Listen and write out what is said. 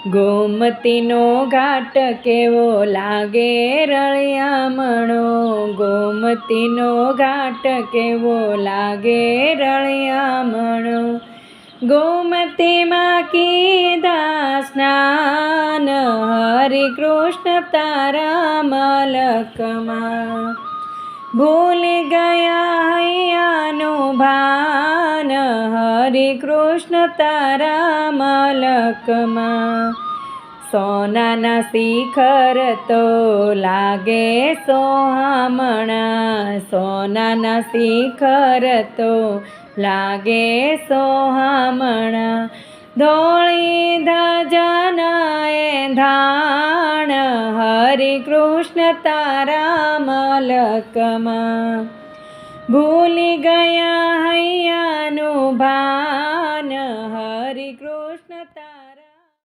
ગોમતીનો ઘાટ કેવો લાગે રળિયામણો, ગોમતીનો ઘાટ કેવો લાગે રળિયામણો, ગોમતીમાં કીધા સ્નાન હરિ કૃષ્ણ તારા મલકમાં, ભૂલી ગયા હૈયાનું ભાન હરિ કૃષ્ણ તારા મલકમાં, સોનાના શિખર તો લાગે સોહામણા, સોનાના શિખર તો લાગે સોહામણા, ધોળી ધજાના એંધાણ હરિ કૃષ્ણ તારા મલકમાં, ભૂલી ગયા હૈયાનું ભાન હરિ કૃષ્ણ